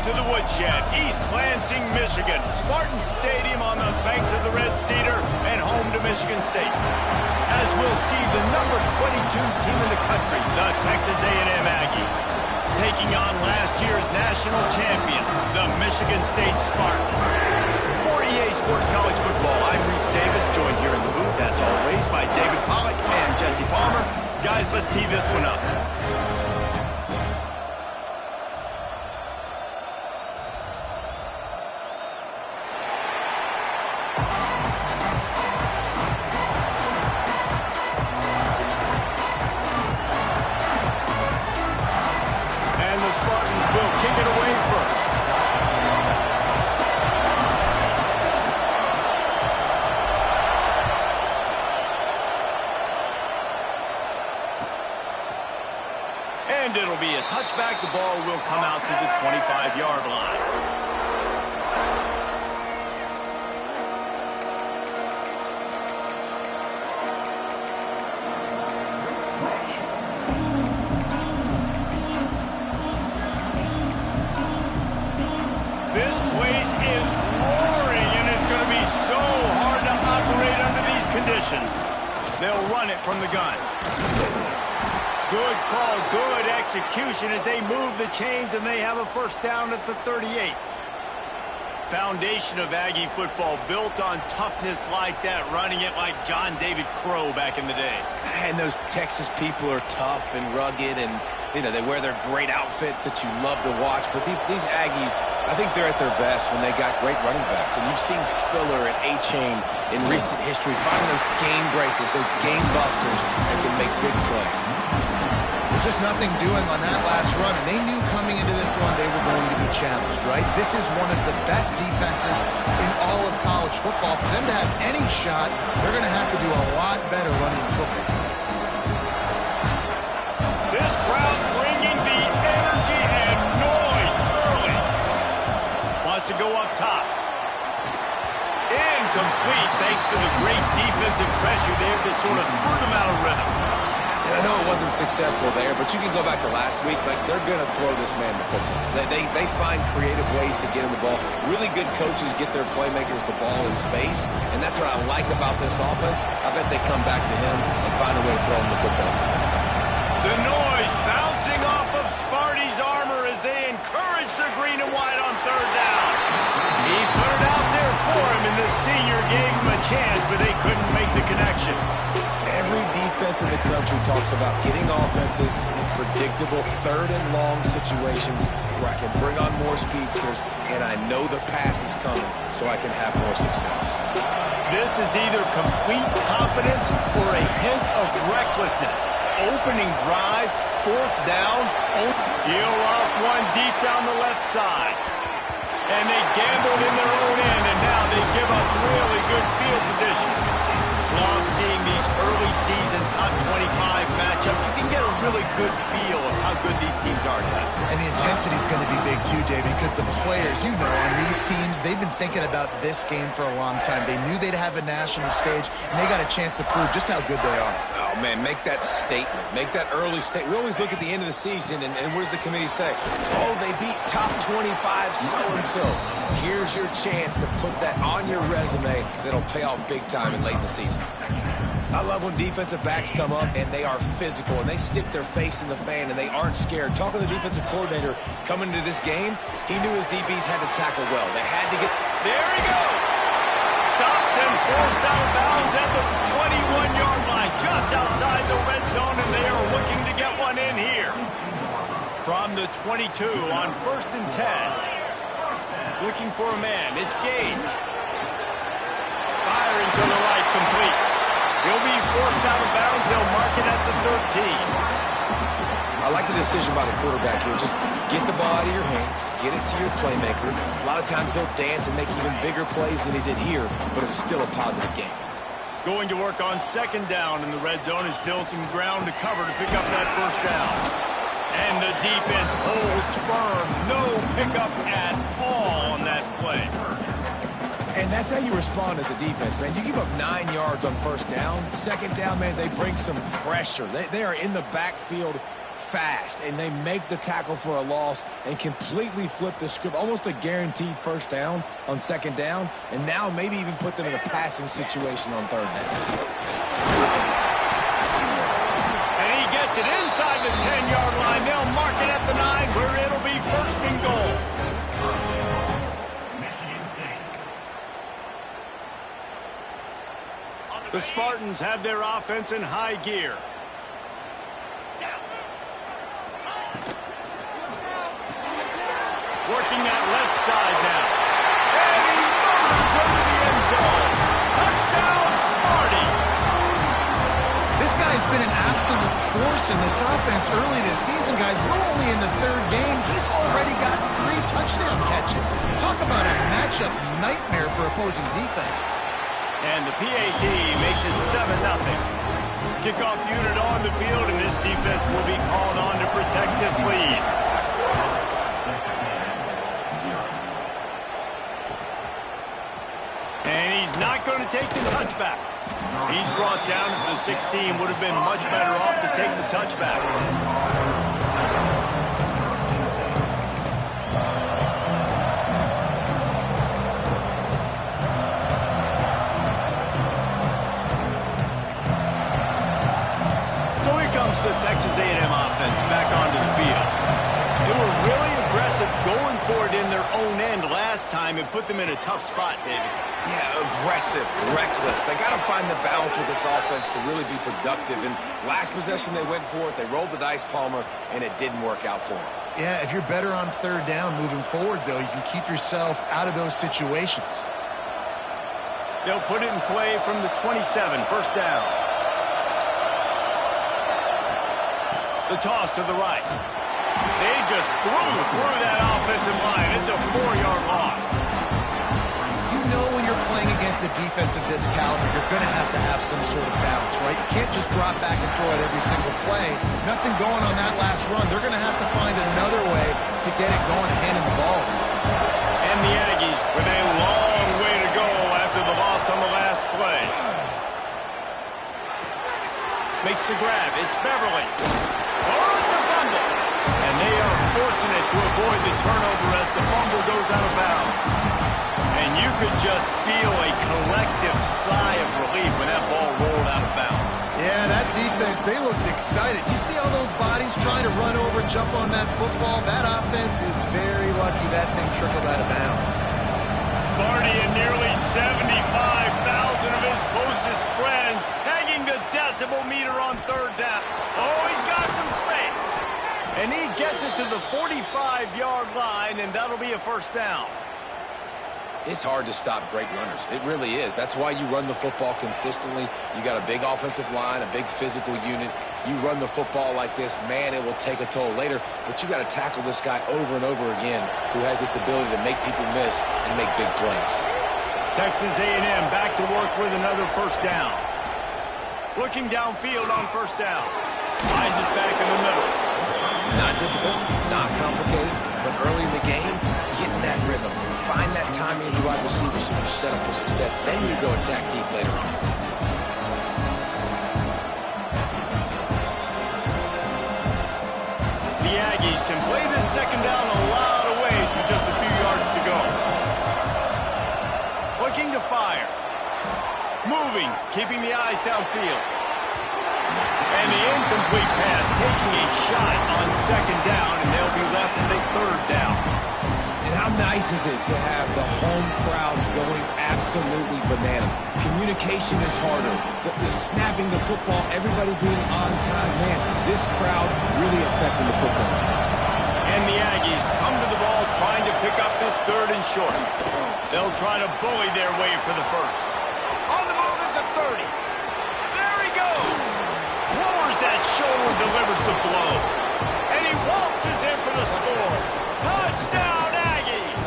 to the woodshed, East Lansing, Michigan. Spartan Stadium on the banks of the Red Cedar and home to Michigan State. As we'll see the number 22 team in the country, the Texas A&M Aggies, taking on last year's national champion, the Michigan State Spartans. For EA Sports College Football, I'm Reese Davis, joined here in the booth, as always, by David Pollack and Jesse Palmer. Guys, let's tee this one up. And it'll be a touchback. The ball will come out to the 25-yard line. This place is roaring, and it's going to be so hard to operate under these conditions. They'll run it from the gun. Good call, good execution as they move the chains, and they have a first down at the 38. Foundation of Aggie football built on toughness like that, running it like John David Crow back in the day. And those Texas people are tough and rugged, and they wear their great outfits that you love to watch. But these Aggies, I think they're at their best when they got great running backs. And you've seen Spiller and A-Chain in recent history find those game breakers, those game busters that can make big plays. Just nothing doing on that last run, and they knew coming into this one they were going to be challenged, right? This is one of the best defenses in all of college football. For them to have any shot, they're going to have to do a lot better running the football. This crowd bringing the energy and noise early. Wants to go up top. Incomplete thanks to the great defensive pressure there that sort of threw them out of rhythm. And I know it wasn't successful there, but you can go back to last week. Like, they're going to throw this man the football. They find creative ways to get him the ball. Really good coaches get their playmakers the ball in space, and that's what I like about this offense. I bet they come back to him and find a way to throw him the football somewhere. The noise bouncing off of Sparty's armor as they encourage the green and white on third down. He put it out there for him, and the senior gave him a chance, but they couldn't make the connection. Every defense in the country talks about getting offenses in predictable third and long situations where I can bring on more speedsters and I know the pass is coming so I can have more success. This is either complete confidence or a hint of recklessness. Opening drive, fourth down, heel off one deep down the left side. And they gambled in their own end, and now they give up really good field position. Love seeing these early season top 25 matchups. You can get a really good feel of how good these teams are, guys. And the intensity is going to be big too, David, because the players, on these teams, they've been thinking about this game for a long time. They knew they'd have a national stage, and they got a chance to prove just how good they are. Oh, man, make that statement. Make that early statement. We always look at the end of the season, and what does the committee say? Oh, they beat top 25 so-and-so. Here's your chance to put that on your resume that'll pay off big time and late in the season. I love when defensive backs come up and they are physical and they stick their face in the fan and they aren't scared. Talking to the defensive coordinator coming into this game, he knew his DBs had to tackle well. They had to get... There he goes! Stopped and forced out of bounds at the 21-yard line, just outside the red zone, and they are looking to get one in here. From the 22 on 1st and 10. Looking for a man. It's Gage. Firing to the right, complete. He'll be forced out of bounds. They'll mark it at the 13. I like the decision by the quarterback here. Just get the ball out of your hands, get it to your playmaker. A lot of times they'll dance and make even bigger plays than he did here, but it was still a positive game. Going to work on 2nd down in the red zone is still some ground to cover to pick up that first down. And the defense holds firm. No pickup at all on that play. And that's how you respond as a defense, man. You give up 9 yards on 1st down. 2nd down, man, they bring some pressure. They are in the backfield fast, and they make the tackle for a loss and completely flip the script, almost a guaranteed first down on second down, and now maybe even put them in a passing situation on third down. And he gets it inside the 10-yard line. They'll mark it at the 9, where it'll be first and goal. The Spartans have their offense in high gear. Working that left side now. And he murders into the end zone. Touchdown, Sparty. This guy's been an absolute force in this offense early this season, guys. We're only in the third game. He's already got 3 touchdown catches. Talk about a matchup nightmare for opposing defenses. And the PAT makes it 7-0. Kickoff unit on the field, and this defense will be called on to protect this lead. And he's not going to take the touchback. He's brought down to the 16. Would have been much better off to take the touchback. So here comes the Texas A&M offense back onto the field. They were really aggressive going for it in their own end last time and put them in a tough spot, David. Yeah, aggressive, reckless. They got to find the balance with this offense to really be productive. And last possession, they went for it. They rolled the dice, Palmer, and it didn't work out for them. Yeah, if you're better on third down moving forward, though, you can keep yourself out of those situations. They'll put it in play from the 27, first down. The toss to the right. They just blew through that offensive line. It's a 4-yard loss. You know when you're playing against a defense of this caliber, you're going to have some sort of balance, right? You can't just drop back and throw it every single play. Nothing going on that last run. They're going to have to find another way to get it going and hand him the ball. And the Aggies with a long way to go after the loss on the last play. Makes the grab. It's Beverly. Oh, it's a fumble. And they are fortunate to avoid the turnover as the fumble goes out of bounds. And you could just feel a collective sigh of relief when that ball rolled out of bounds. Yeah, that defense, they looked excited. You see all those bodies trying to run over and jump on that football? That offense is very lucky that thing trickled out of bounds. Sparty and nearly 75,000 of his closest friends pegging the decibel meter on third down. Oh, he's got some space. And he gets it to the 45-yard line, and that'll be a first down. It's hard to stop great runners. It really is. That's why you run the football consistently. You got a big offensive line, a big physical unit. You run the football like this, man, it will take a toll later. But you got to tackle this guy over and over again who has this ability to make people miss and make big plays. Texas A&M back to work with another first down. Looking downfield on first down. Finds us back in the middle. Not difficult, not complicated, but early in the game, getting that rhythm. Find that timing of the wide receiver so you're set up for success. Then you go attack deep later on. The Aggies can play this second down a lot of ways with just a few yards to go. Looking to fire. Moving, keeping the eyes downfield. And the incomplete pass taking a shot on second down, and they'll be left with a third down. And how nice is it to have the home crowd going absolutely bananas? Communication is harder. The snapping the football, everybody being on time. Man, this crowd really affecting the football game. And the Aggies come to the ball trying to pick up this third and short. They'll try to bully their way for the first. On the move at the 30. There he goes. Lowers that shoulder and delivers the blow. And he waltzes in for the score. Touchdown, Aggies!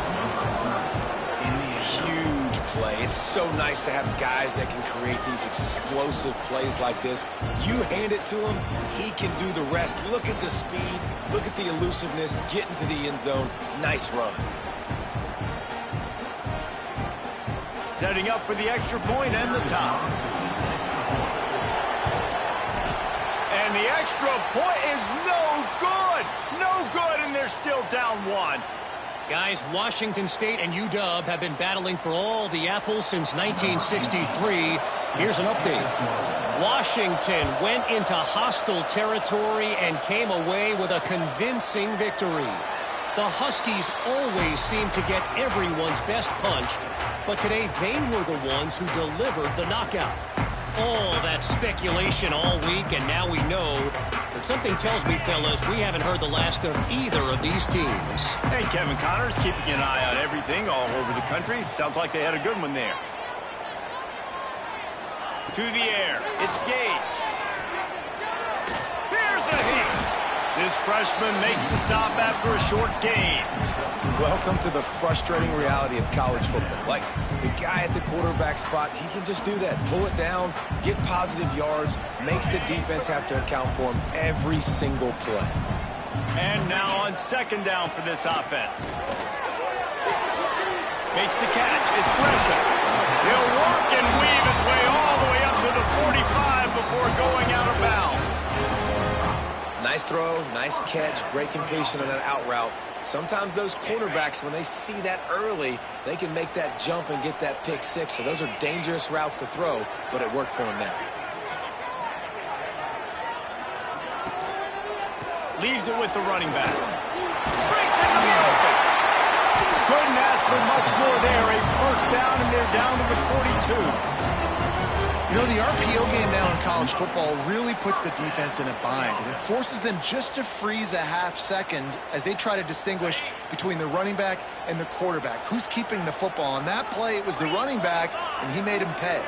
Huge play. It's so nice to have guys that can create these explosive plays like this. You hand it to him, he can do the rest. Look at the speed. Look at the elusiveness. Get into the end zone. Nice run. Setting up for the extra point and the top. And the extra point is no still down one. Guys, Washington State and UW have been battling for all the apples since 1963. Here's an update. Washington went into hostile territory and came away with a convincing victory. The Huskies always seem to get everyone's best punch, but today they were the ones who delivered the knockout. All that speculation all week, and now we know. But something tells me, fellas, we haven't heard the last of either of these teams. Hey, Kevin Connors keeping an eye on everything all over the country. Sounds like they had a good one there. To the air, it's Gage. Here's a hit. This freshman makes the stop after a short gain. Welcome to the frustrating reality of college football. Like, the guy at the quarterback spot, he can just do that. Pull it down, get positive yards, makes the defense have to account for him every single play. And now on second down for this offense. Makes the catch. It's Gresham. He'll work and weave his way all the way up to the 45 before going out of bounds. Nice throw, nice catch, great completion on that out route. Sometimes those quarterbacks, when they see that early, they can make that jump and get that pick six. So those are dangerous routes to throw, but it worked for him there. Leaves it with the running back. Breaks into the open. Couldn't ask for much more there. A first down, and they're down to the 42. You know, the RPO game now in college football really puts the defense in a bind, and it forces them just to freeze a half second as they try to distinguish between the running back and the quarterback. Who's keeping the football? On that play, it was the running back, and he made him pay.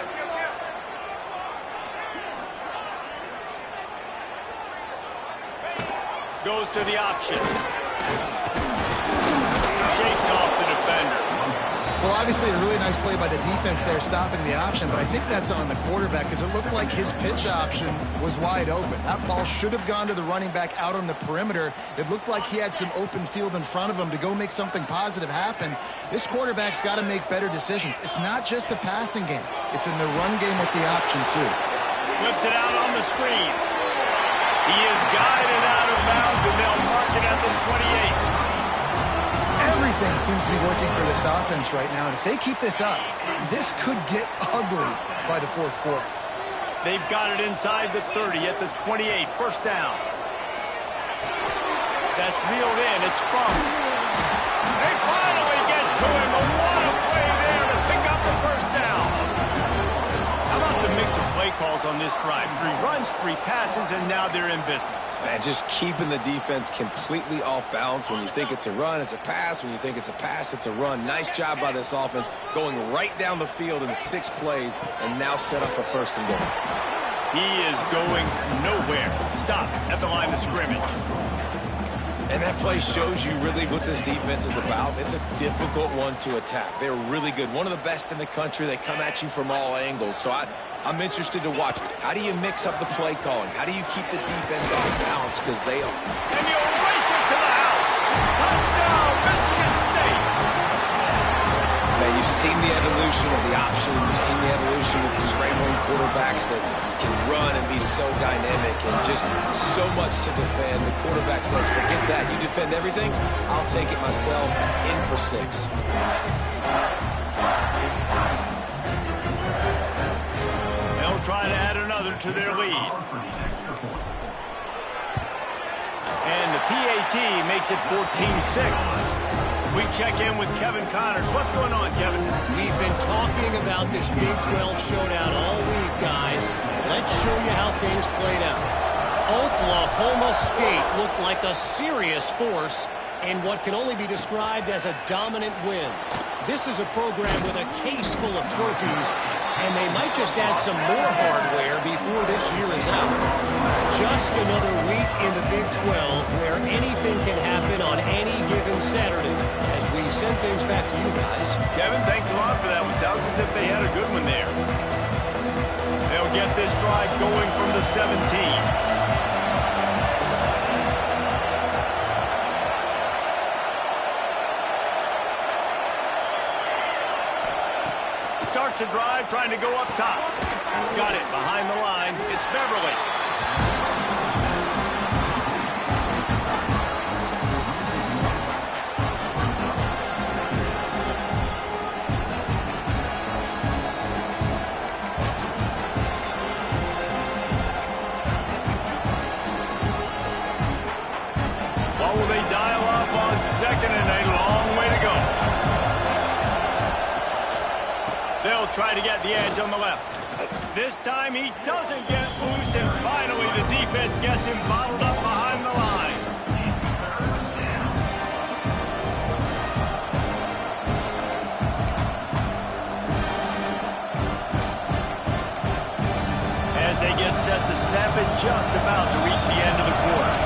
Goes to the option. Shakes off the defender. Well, obviously a really nice play by the defense there stopping the option, but I think that's on the quarterback because it looked like his pitch option was wide open. That ball should have gone to the running back out on the perimeter. It looked like he had some open field in front of him to go make something positive happen. This quarterback's got to make better decisions. It's not just the passing game. It's in the run game with the option, too. Flips it out on the screen. He is guided out of bounds, and they'll mark it at the 28. Everything seems to be working for this offense right now, and if they keep this up, this could get ugly by the fourth quarter. They've got it inside the 30 at the 28. First down. That's reeled in. It's from. They finally get to him. A what a play there to pick up the first down. How about the mix of play calls on this drive? 3 runs, 3 passes, and now they're in business. Man, just keeping the defense completely off balance. When you think it's a run, it's a pass. When you think it's a pass, it's a run. Nice job by this offense going right down the field in 6 plays and now set up for first and goal. He is going nowhere. Stop at the line of scrimmage. And that play shows you really what this defense is about. It's a difficult one to attack. They're really good. One of the best in the country. They come at you from all angles. So I'm interested to watch. How do you mix up the play calling? How do you keep the defense off balance? Because they are. And you'll race it to the house. Touchdown, Michigan State. Man, you've seen the evolution of the option. You've seen the evolution with the scrambling quarterbacks that can run and be so dynamic and just so much to defend. The quarterback says, forget that. You defend everything, I'll take it myself. In for 6. They'll try to add another to their lead. And the PAT makes it 14-6. We check in with Kevin Connors. What's going on, Kevin? We've been talking about this Big 12 showdown all week, guys. Let's show you how things played out. Oklahoma State looked like a serious force in what can only be described as a dominant win. This is a program with a case full of trophies, and they might just add some more hardware before this year is out. Just another week in the Big 12 where anything can happen on any given Saturday. As we send things back to you guys. Kevin, thanks a lot for that one. Sounds as if they had a good one there. They'll get this drive going from the 17. Starts a drive, trying to go up top. Got it behind the line. It's Beverly. Oh, will they dial up on second and a long way to go. They'll try to get the edge on the left. This time he doesn't get loose, and finally the defense gets him bottled up behind the line. As they get set to snap it, just about to reach the end of the quarter.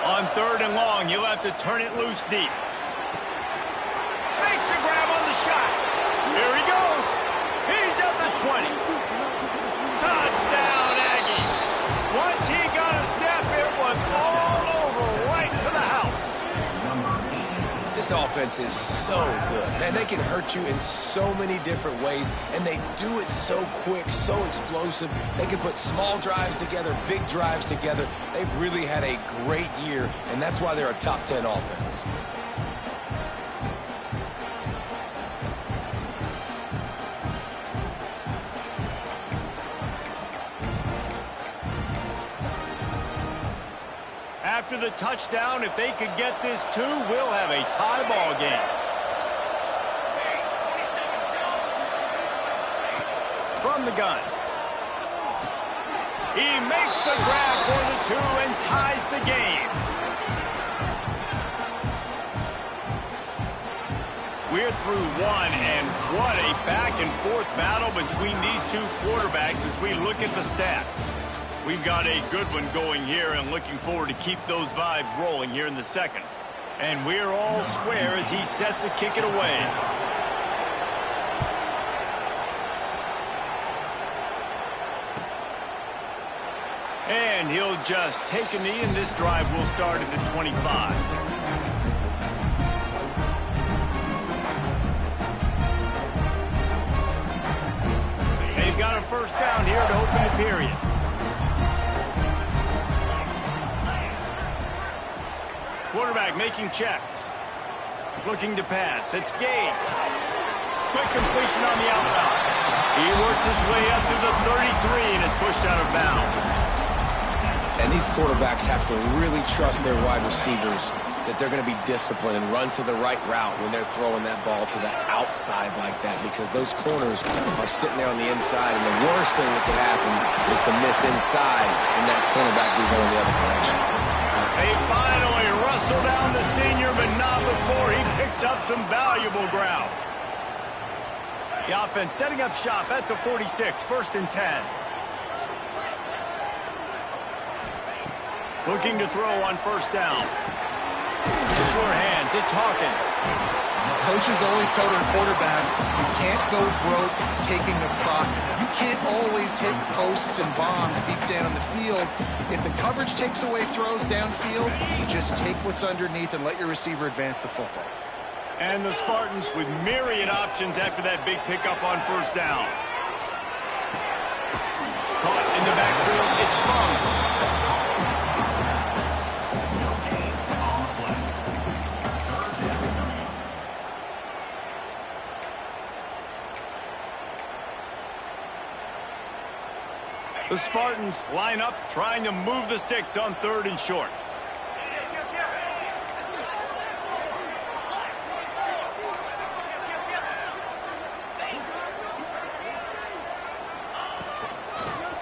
On third and long, you'll have to turn it loose deep. Makes a grab on the shot. Here he goes. He's at the 20. Touchdown, Aggies. Once he got a step, it was all over, right to the house. This offense is so good. Man, they can hurt you in so many different ways, and they do it so quick, so explosive. They can put small drives together, big drives together. They've really had a great year, and that's why they're a top 10 offense. After the touchdown, if they could get this too, we'll have a tie ball game. From the gun. He makes the grab for the 2 and ties the game. We're through one, and what a back-and-forth battle between these two quarterbacks as we look at the stats. We've got a good one going here and looking forward to keep those vibes rolling here in the second. And we're all square as he's set to kick it away. And he'll just take a knee, and this drive will start at the 25. They've got a first down here to open the period. Quarterback making checks. Looking to pass. It's Gage. Quick completion on the outbound. He works his way up to the 33 and is pushed out of bounds. And these quarterbacks have to really trust their wide receivers that they're going to be disciplined and run to the right route when they're throwing that ball to the outside like that, because those corners are sitting there on the inside, and the worst thing that could happen is to miss inside and that cornerback be going the other direction. They finally wrestle down the senior, but not before he picks up some valuable ground. The offense setting up shop at the 46, first and 10. Looking to throw on first down. Short hands, it's Hawkins. Coaches always tell their quarterbacks, you can't go broke taking a profit. You can't always hit posts and bombs deep down the field. If the coverage takes away throws downfield, you just take what's underneath and let your receiver advance the football. And the Spartans with myriad options after that big pickup on first down. Caught in the backfield, it's Fung. The Spartans line up, trying to move the sticks on third and short.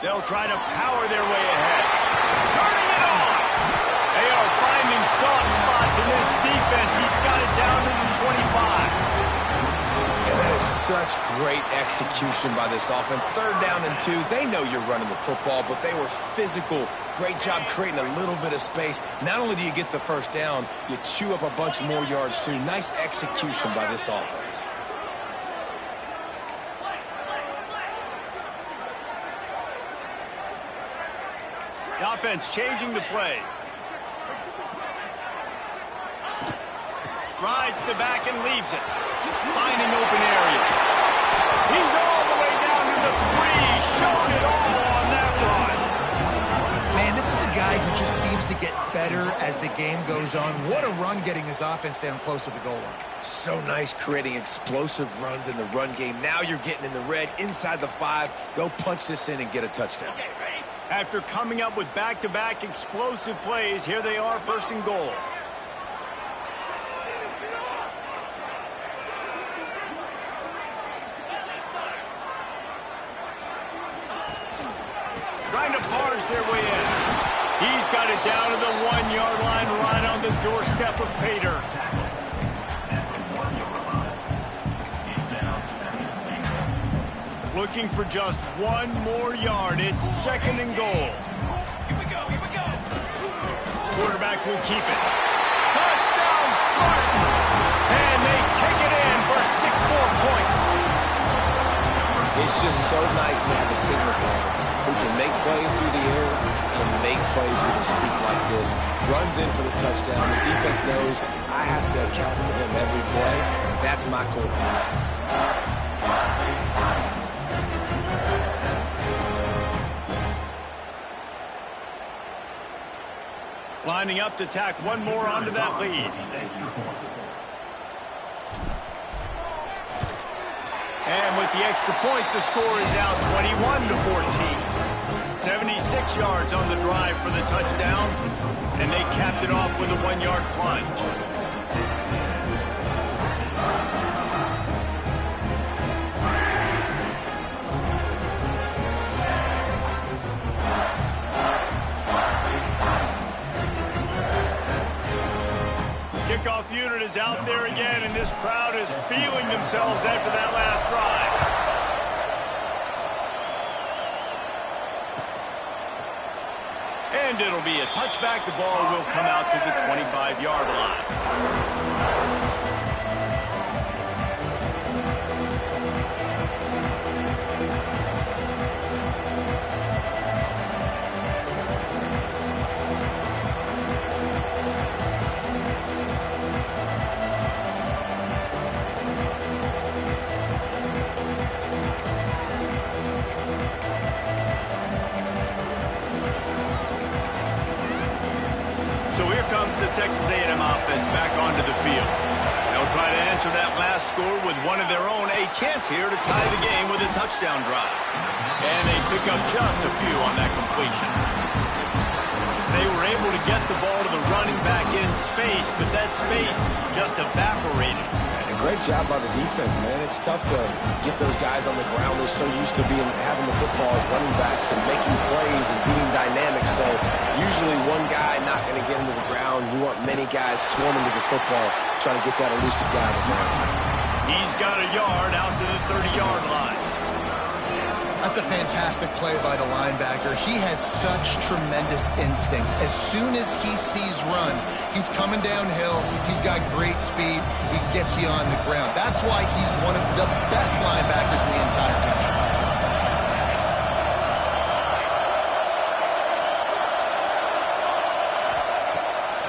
They'll try to power their way ahead. Turning it on! They are finding soft spots in this defense. He's got it down to the 25. And that is such great execution by this offense. Third down and 2. They know you're running the football, but they were physical. Great job creating a little bit of space. Not only do you get the first down, you chew up a bunch more yards too. Nice execution by this offense. The offense changing the play. Rides the back and leaves it. Finding open areas. He's all the way down to the 3. Showing it all on that run. Man, this is a guy who just seems to get better as the game goes goes on. What a run getting his offense down close to the goal line. So nice creating explosive runs in the run game. Now you're getting in the red, inside the 5. Go punch this in and get a touchdown. After coming up with back-to-back explosive plays, here they are, first and goal. Trying to barge their way in. He's got it down to the 1-yard line, right on the doorstep of Pater. Looking for just one more yard. It's second and goal. Quarterback will keep it. Touchdown, Spartans! And they take it in for 6 more points. It's just so nice to have a signal player who can make plays through the air and make plays with his feet like this. Runs in for the touchdown. The defense knows I have to account for him every play. That's my quarterback. Lining up to tack one more onto that lead. And with the extra point, the score is now 21-14. 76 yards on the drive for the touchdown, and they capped it off with a 1-yard plunge. Kickoff unit is out there again, and this crowd is feeling themselves after that last drive. And it'll be a touchback. The ball will come out to the 25-yard line. The Texas A&M offense back onto the field. They'll try to answer that last score with one of their own. A chance here to tie the game with a touchdown drive. And they pick up just a few on that completion. They were able to get the ball to the running back in space, but that space just evaporated. Great job by the defense, man. It's tough to get those guys on the ground. They're so used to having the football as running backs and making plays and being dynamic. So usually one guy not going to get into the ground. You want many guys swarming to the football, trying to get that elusive guy on the ground. He's got a yard out to the 30-yard line. That's a fantastic play by the linebacker. He has such tremendous instincts. As soon as he sees run, he's coming downhill. He's got great speed. He gets you on the ground. That's why he's one of the best linebackers in the entire country.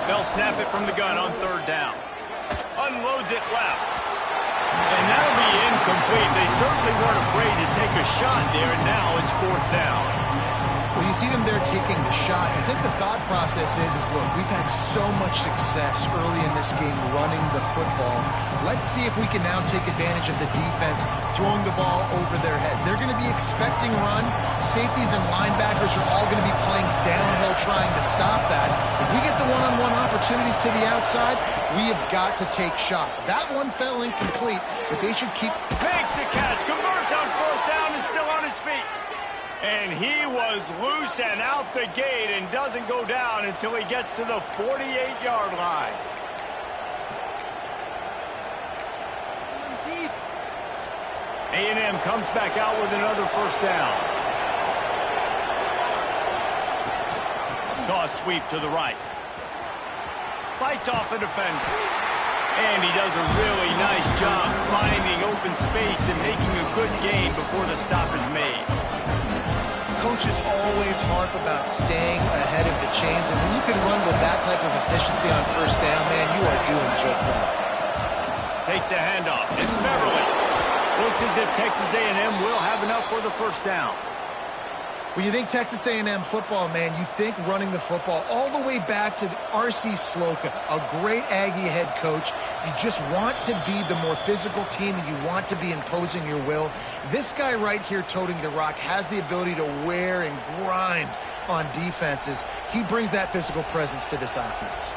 They'll snap it from the gun on third down. Unloads it left. And that'll be incomplete. They certainly weren't afraid to take a shot there, and now it's fourth down. Well, you see them there taking the shot. I think the thought process is look, we've had so much success early in this game running the football. Let's see if we can now take advantage of the defense throwing the ball over their head. They're going to be expecting run. Safeties and linebackers are all going to be playing downhill trying to stop that. If we get the one-on-one opportunities to the outside, we have got to take shots. That one fell incomplete, but they should keep... Makes the catch, converts on fourth down, is still on his feet. And he was loose and out the gate and doesn't go down until he gets to the 48-yard line. A&M comes back out with another first down. Toss sweep to the right. Fights off a defender. And he does a really nice job finding open space and making a good gain before the stop is made. Coaches always harp about staying ahead of the chains, and when you can run with that type of efficiency on first down, man, you are doing just that. Takes the handoff. It's Beverly. Looks as if Texas A&M will have enough for the first down. When you think Texas A&M football, man, you think running the football all the way back to R.C. Slocum, a great Aggie head coach. You just want to be the more physical team, and you want to be imposing your will. This guy right here toting the rock has the ability to wear and grind on defenses. He brings that physical presence to this offense.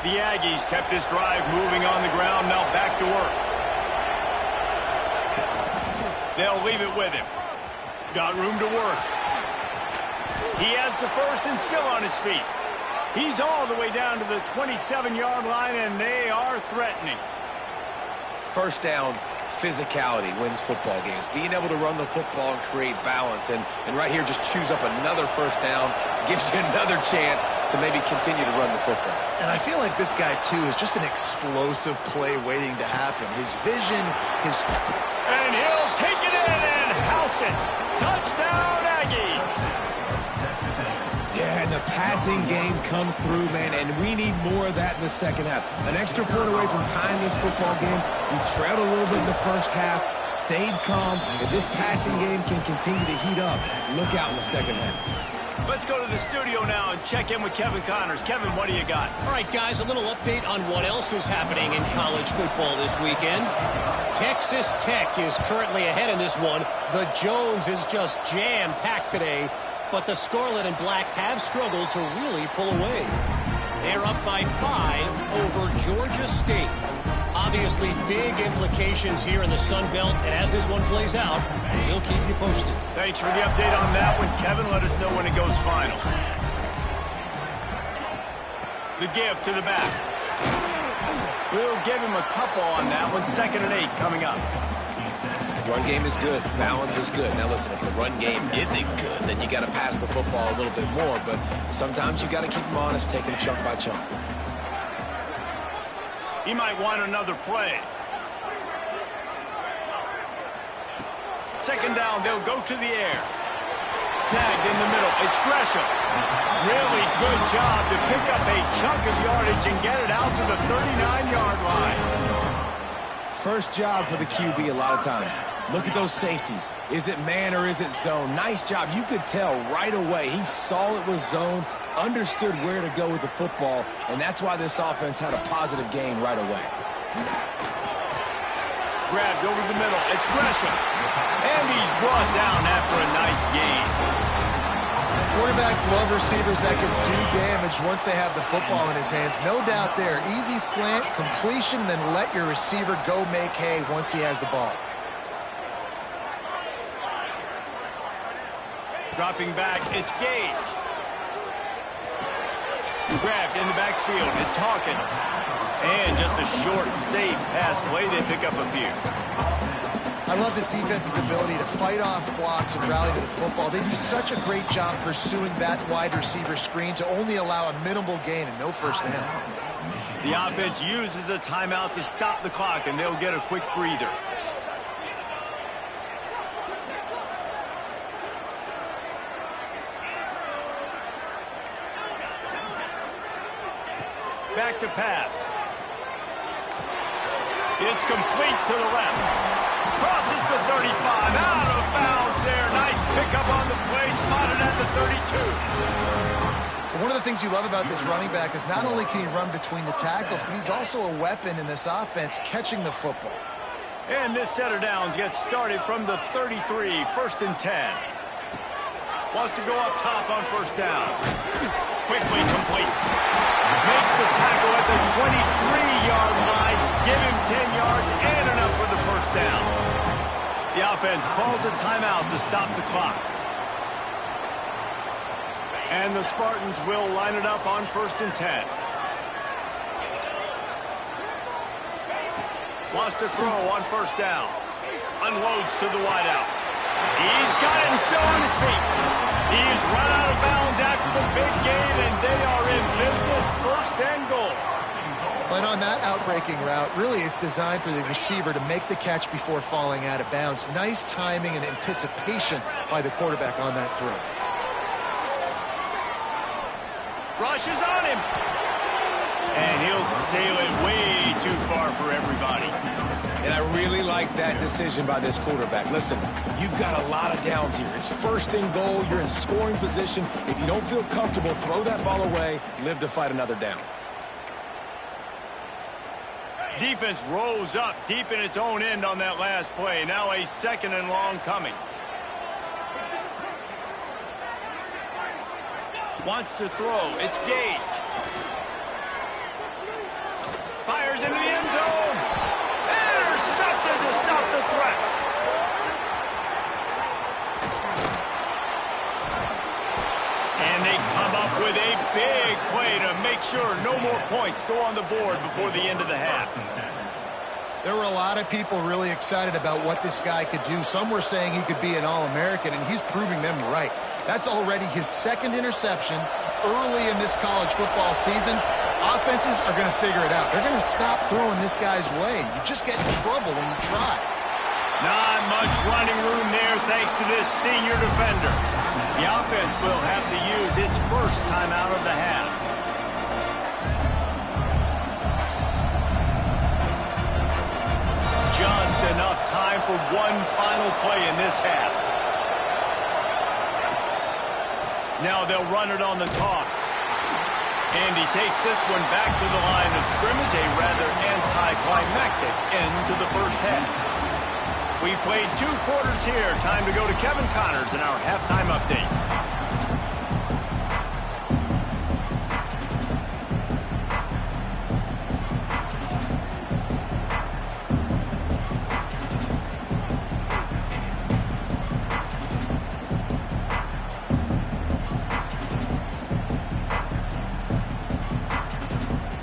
The Aggies kept this drive moving on the ground. Now back to work. They'll leave it with him. Got room to work. He has the first and still on his feet. He's all the way down to the 27-yard line, and they are threatening. First down, physicality wins football games. Being able to run the football and create balance. And right here, just choose up another first down. Gives you another chance to maybe continue to run the football. And I feel like this guy, too, is just an explosive play waiting to happen. His vision, his... And he'll take it in and house it. Touchdown, Aggies. Yeah, and the passing game comes through, man, and we need more of that in the second half. An extra point away from tying this football game. We trailed a little bit in the first half, stayed calm. If this passing game can continue to heat up, look out in the second half. Let's go to the studio now and check in with Kevin Connors. Kevin, what do you got? All right, guys, a little update on what else is happening in college football this weekend. Texas Tech is currently ahead in this one. The Jones is just jam-packed today, but the Scarlet and Black have struggled to really pull away. They're up by 5 over Georgia State. Obviously, big implications here in the Sun Belt, and as this one plays out, we'll keep you posted. Thanks for the update on that one, Kevin. Let us know when it goes final. The give to the back. We'll give him a couple on that one. 2nd and 8 coming up. Run game is good. Balance is good. Now, listen, if the run game isn't good, then you got to pass the football a little bit more, but sometimes you got to keep them honest, take them chunk by chunk. He might want another play. 2nd down, they'll go to the air. Snagged in the middle. It's Gresham. Really good job to pick up a chunk of yardage and get it out to the 39-yard line. First job for the QB a lot of times. Look at those safeties. Is it man or is it zone? Nice job. You could tell right away. He saw it was zone, understood where to go with the football, and that's why this offense had a positive gain right away. Grabbed over the middle. It's Gresham. And he's brought down after a nice gain. Quarterbacks love receivers that can do damage once they have the football in his hands. No doubt there. Easy slant, completion, then let your receiver go make hay once he has the ball. Dropping back, it's Gage. Grabbed in the backfield, it's Hawkins. And just a short, safe pass play, they pick up a few. I love this defense's ability to fight off blocks and rally to the football. They do such a great job pursuing that wide receiver screen to only allow a minimal gain and no first down. The offense uses a timeout to stop the clock, and they'll get a quick breather. Back to pass. It's complete to the left. Crosses the 35, out of bounds there. Nice pickup on the play, spotted at the 32. One of the things you love about this running back is not only can he run between the tackles, but he's also a weapon in this offense catching the football. And this set of downs gets started from the 33, 1st and 10. Wants to go up top on first down. Quickly complete. Makes the tackle at the 23-yard line. Give him 10 yards and enough for the first down. The offense calls a timeout to stop the clock. And the Spartans will line it up on 1st and 10. Wants to throw on first down. Unloads to the wideout. He's got it and still on his feet. He's run out of bounds after the big gain, and they are in business, 1st and goal. And on that outbreaking route, really it's designed for the receiver to make the catch before falling out of bounds. Nice timing and anticipation by the quarterback on that throw. Rushes on him. And he'll sail it way too far for everybody. And I really like that decision by this quarterback. Listen, you've got a lot of downs here. It's first and goal. You're in scoring position. If you don't feel comfortable, throw that ball away. Live to fight another down. Defense rose up deep in its own end on that last play. Now a 2nd and long coming. Wants to throw. It's Gage. Fires into the end zone. Intercepted to stop the threat. And they come up with a big play to make sure no more points go on the board before the end of the half. There were a lot of people really excited about what this guy could do. Some were saying he could be an All-American, and he's proving them right. That's already his 2nd interception early in this college football season. Offenses are going to figure it out. They're going to stop throwing this guy's way. You just get in trouble when you try. Not much running room there thanks to this senior defender. The offense will have to use its first timeout of the half. Just enough time for one final play in this half. Now they'll run it on the toss. And he takes this one back to the line of scrimmage, a rather anticlimactic end to the first half. We played 2 quarters here. Time to go to Kevin Connors in our halftime update.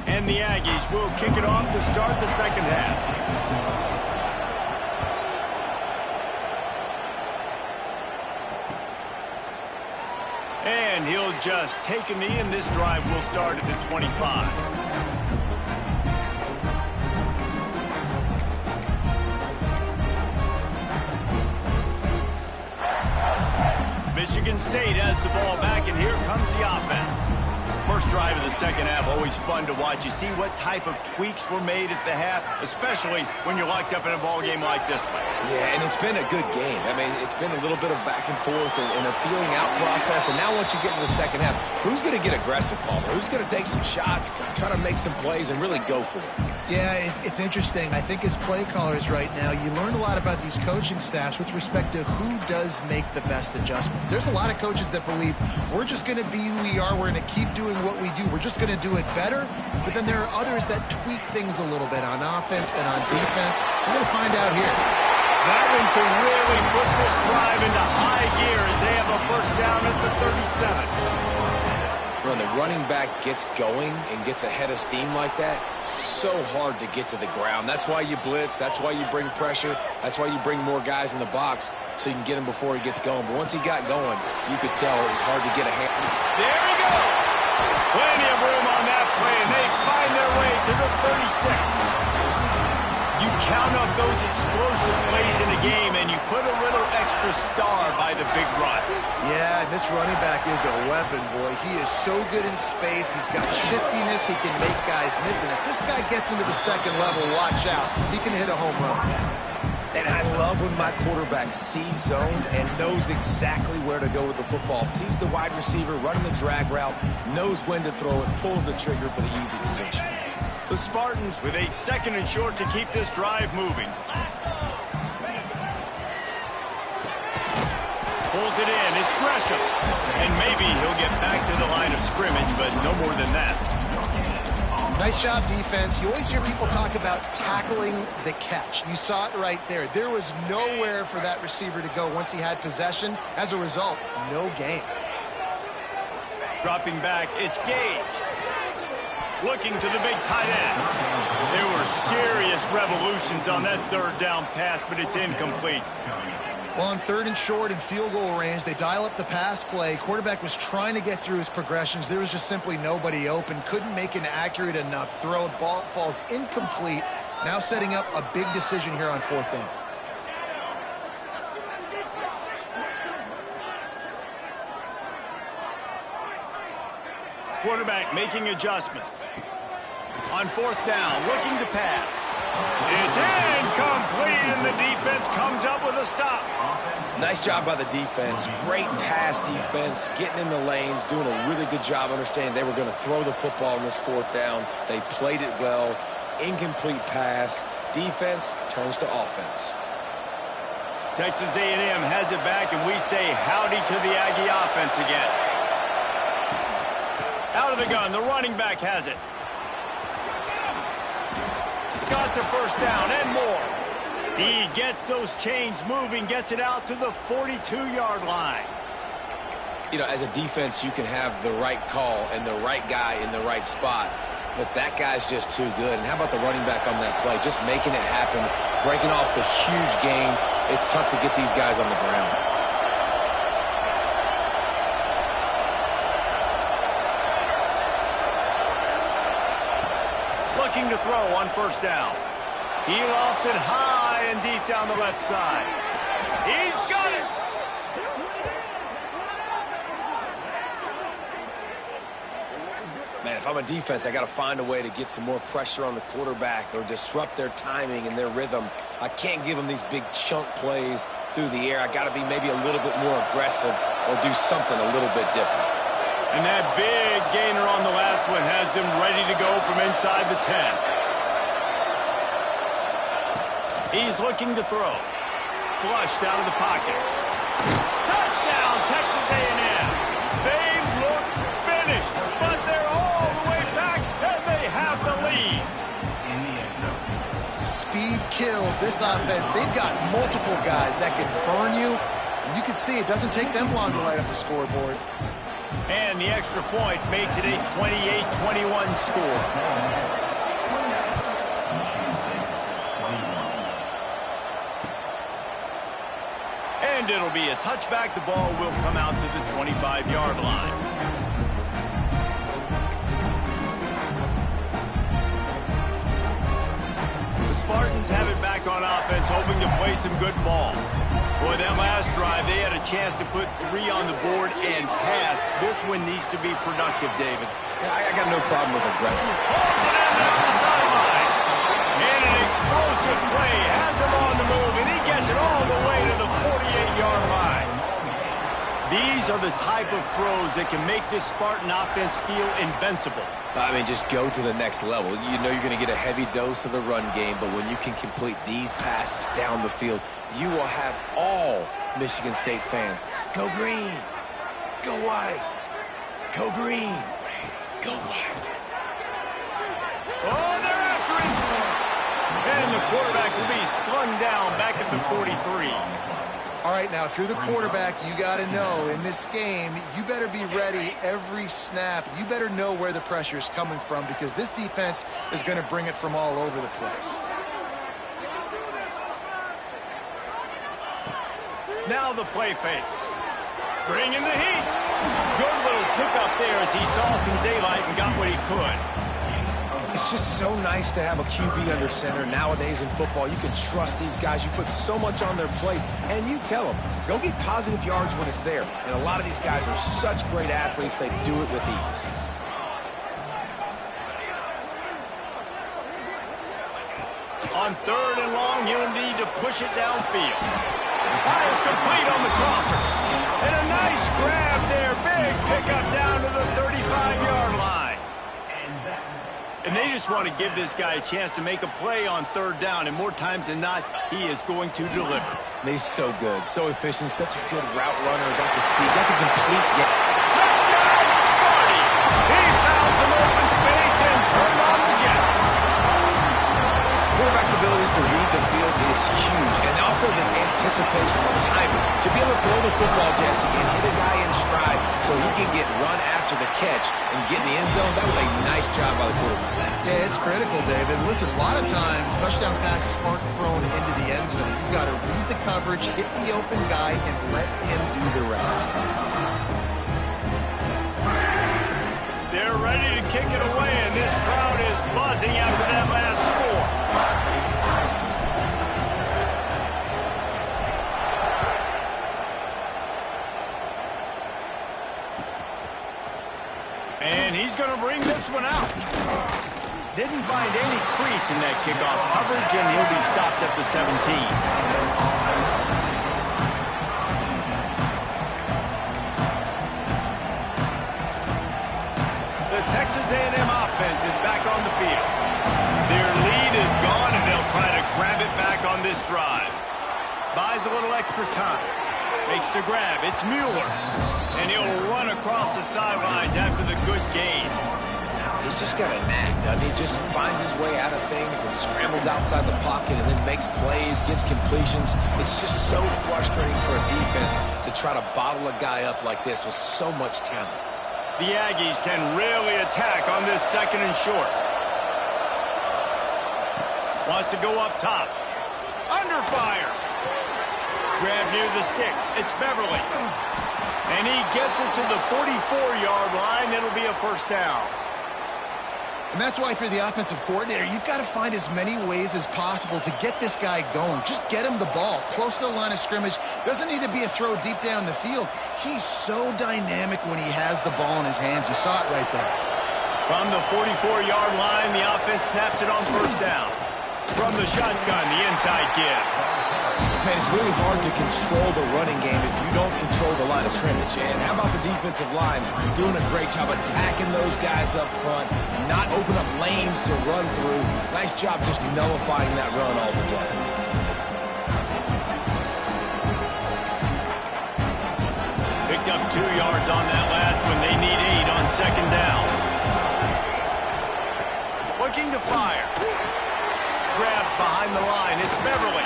And the Aggies will kick it off to start the second half. And he'll just take a knee, and this drive will start at the 25. Michigan State has the ball back, and here comes the offense. First drive of the second half, always fun to watch. You see what type of tweaks were made at the half, especially when you're locked up in a ball game like this one. Yeah, and it's been a good game. I mean, it's been a little bit of back and forth and a feeling out process. And now once you get in the second half, who's going to get aggressive, Palmer? Who's going to take some shots, try to make some plays, and really go for it? Yeah, it's interesting. I think as play callers right now, you learn a lot about these coaching staffs with respect to who does make the best adjustments. There's a lot of coaches that believe we're just going to be who we are. We're going to keep doing what we do. We're just going to do it better. But then there are others that tweak things a little bit on offense and on defense. We're going to find out here. That one can really put this drive into high gear as they have a first down at the 37. When the running back gets going and gets ahead of steam like that, so hard to get to the ground. That's why you blitz. That's why you bring pressure. That's why you bring more guys in the box so you can get him before he gets going. But once he got going, you could tell it was hard to get a hand. There he goes. Plenty of room on that play, and they find their way to the 36. You count up those explosive plays in a game, and you put a little extra star by the big run. Yeah, this running back is a weapon, boy. He is so good in space. He's got shiftiness. He can make guys miss. And if this guy gets into the second level, watch out. He can hit a home run. And I love when my quarterback sees zoned and knows exactly where to go with the football. Sees the wide receiver running the drag route, knows when to throw it, pulls the trigger for the easy completion. The Spartans with a 2nd and short to keep this drive moving. Pulls it in. It's Gresham. And maybe he'll get back to the line of scrimmage, but no more than that. Nice job, defense. You always hear people talk about tackling the catch. You saw it right there. There was nowhere for that receiver to go once he had possession. As a result, no gain. Dropping back, it's Gage. Looking to the big tight end. There were serious revolutions on that third down pass, but it's incomplete. Well, on 3rd and short and field goal range, they dial up the pass play. Quarterback was trying to get through his progressions. There was just simply nobody open. Couldn't make an accurate enough throw. Ball falls incomplete. Now setting up a big decision here on 4th down. quarterback making adjustments. On fourth down, looking to pass. It's incomplete, and the defense comes up with a stop. Nice job by the defense. Great pass defense, getting in the lanes, doing a really good job understanding they were going to throw the football in this fourth down. They played it well. Incomplete pass. Defense turns to offense. Texas A&M has it back, and we say howdy to the Aggie offense again. Out of the gun, the running back has it. Got the first down and more. He gets those chains moving, gets it out to the 42-yard line. You know, as a defense, you can have the right call and the right guy in the right spot, but that guy's just too good. And how about the running back on that play? Just making it happen, breaking off the huge gain. It's tough to get these guys on the ground. Looking to throw on first down. He lofts it high and deep down the left side. He's got it! Man, if I'm a defense, I got to find a way to get some more pressure on the quarterback or disrupt their timing and their rhythm. I can't give them these big chunk plays through the air. I got to be maybe a little bit more aggressive or do something a little bit different. And that big gainer on the last one has them ready to go from inside the 10. He's looking to throw. Flushed out of the pocket. Touchdown, Texas A&M. They looked finished, but they're all the way back, and they have the lead. Speed kills this offense. They've got multiple guys that can burn you. You can see it doesn't take them long to light up the scoreboard. And the extra point makes it a 28-21 score. And it'll be a touchback. The ball will come out to the 25-yard line. The Spartans have it back on offense, hoping to play some good ball. Boy, that last drive, they had a chance to put 3 on the board and passed. This one needs to be productive, David. Yeah, I got no problem with aggression. Pulls it in down the sideline. And an explosive play has him on the move, and he gets it all the way to the 48-yard line. These are the type of throws that can make this Spartan offense feel invincible. I mean, just go to the next level. You know you're going to get a heavy dose of the run game, but when you can complete these passes down the field, you will have all Michigan State fans. Go green. Go white. Go green. Go white. Oh, they're after him. And the quarterback will be slung down back at the 43. All right, now, if you're the quarterback, you got to know, in this game, you better be ready every snap. You better know where the pressure is coming from because this defense is going to bring it from all over the place. Now the play fake. Bringing the heat. Good little pickup there as he saw some daylight and got what he could. It's just so nice to have a QB under center. Nowadays in football, you can trust these guys. You put so much on their plate, and you tell them, go get positive yards when it's there. And a lot of these guys are such great athletes, they do it with ease. On third and long, he'll need to push it downfield. Fires complete on the crosser. And a nice grab there. Big pickup down to the 35-yard line. And they just want to give this guy a chance to make a play on third down. And more times than not, he is going to deliver. And he's so good, so efficient, such a good route runner. Got the speed, got the complete game. Touchdown, Sparty! He found some open space and turned on the Jets. Quarterback's abilities to read the field is huge, and also the anticipation, the timing. To be able to throw the football, Jesse, and hit a guy in stride so he can get run after the catch and get in the end zone, that was a nice job by the quarterback. Yeah, it's critical, David. Listen, a lot of times, touchdown passes aren't thrown into the end zone. You've got to read the coverage, hit the open guy, and let him do the rest. They're ready to kick it away, and this crowd is buzzing after that last score. And he's going to bring this one out. Didn't find any crease in that kickoff coverage, and he'll be stopped at the 17. The Texas A&M offense is back on the field. Their lead is gone, and they'll try to grab it back on this drive. Buys a little extra time. Makes the grab. It's Mueller. And he'll run across the sidelines after the good gain. He's just got a knack, doesn't he? Just finds his way out of things and scrambles outside the pocket and then makes plays, gets completions. It's just so frustrating for a defense to try to bottle a guy up like this with so much talent. The Aggies can really attack on this 2nd and short. Wants to go up top. Under fire. Grab near the sticks. It's Beverly. And he gets it to the 44-yard line. It'll be a first down. And that's why for the offensive coordinator, you've got to find as many ways as possible to get this guy going. Just get him the ball close to the line of scrimmage. Doesn't need to be a throw deep down the field. He's so dynamic when he has the ball in his hands. You saw it right there. From the 44-yard line, the offense snaps it on first down. From the shotgun, the inside give. Man, it's really hard to control the running game if you don't control the line of scrimmage. And how about the defensive line doing a great job attacking those guys up front, not open up lanes to run through. Nice job just nullifying that run altogether. Picked up 2 yards on that last one. They need 8 on 2nd down. Looking to fire. Grab behind the line. It's Beverly.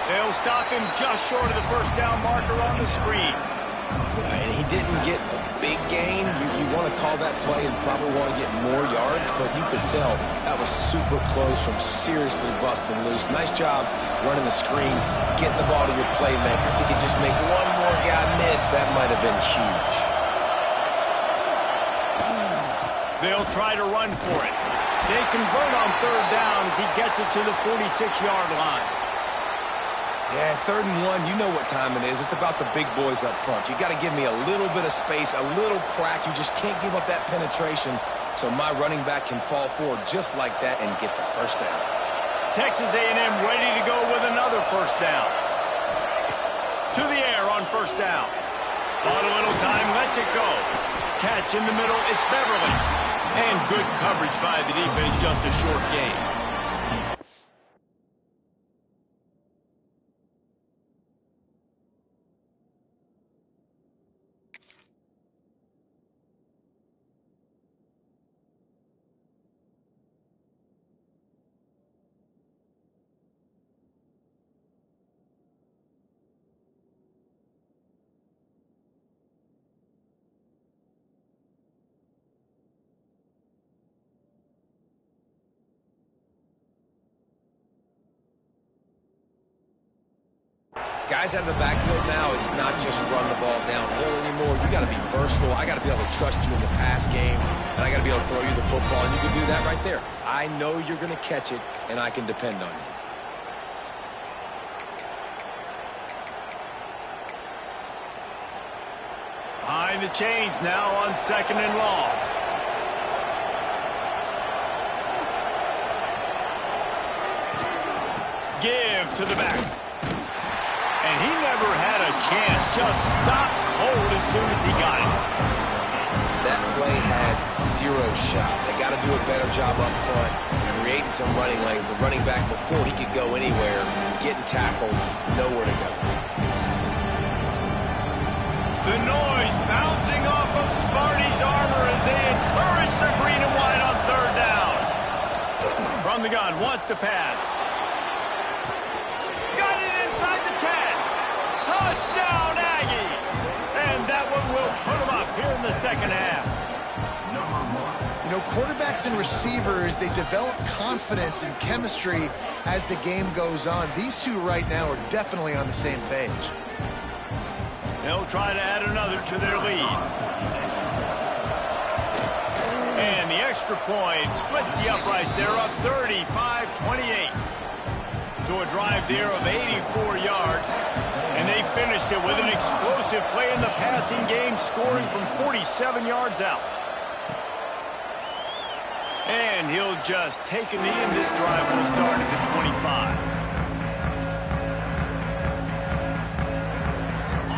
They'll stop him just short of the first down marker on the screen. And he didn't get a big gain. You want to call that play and probably want to get more yards, but you could tell that was super close from seriously busting loose. Nice job running the screen, getting the ball to your playmaker. If he could just make one more guy miss, that might have been huge. They'll try to run for it. They convert on 3rd down as he gets it to the 46-yard line. Yeah, 3rd and 1, you know what time it is. It's about the big boys up front. You got to give me a little bit of space, a little crack. You just can't give up that penetration so my running back can fall forward just like that and get the first down. Texas A&M ready to go with another first down. To the air on first down. Bought a little time, lets it go. Catch in the middle, it's Beverly. And good coverage by the defense, just a short gain. Guys out of the backfield now, it's not just run the ball downhill anymore. You got to be versatile. I got to be able to trust you in the pass game, and I got to be able to throw you the football, and you can do that right there. I know you're going to catch it, and I can depend on you. Behind the chains now on 2nd and long. Give to the back. And he never had a chance. Just stopped cold as soon as he got it. That play had 0 shot. They got to do a better job up front, creating some running lanes. The running back, before he could go anywhere, getting tackled, nowhere to go. The noise bouncing off of Sparty's armor as they encourage the green and white on 3rd down. From the gun, wants to pass. Got it inside the 10. Touchdown, Aggies! And that one will put them up here in the 2nd half. You know, quarterbacks and receivers, they develop confidence and chemistry as the game goes on. These two right now are definitely on the same page. They'll try to add another to their lead. And the extra point splits the uprights. They're up 35-28. So a drive there of 84 yards. And they finished it with an explosive play in the passing game, scoring from 47 yards out. And he'll just take a knee, and this drive will start at the 25.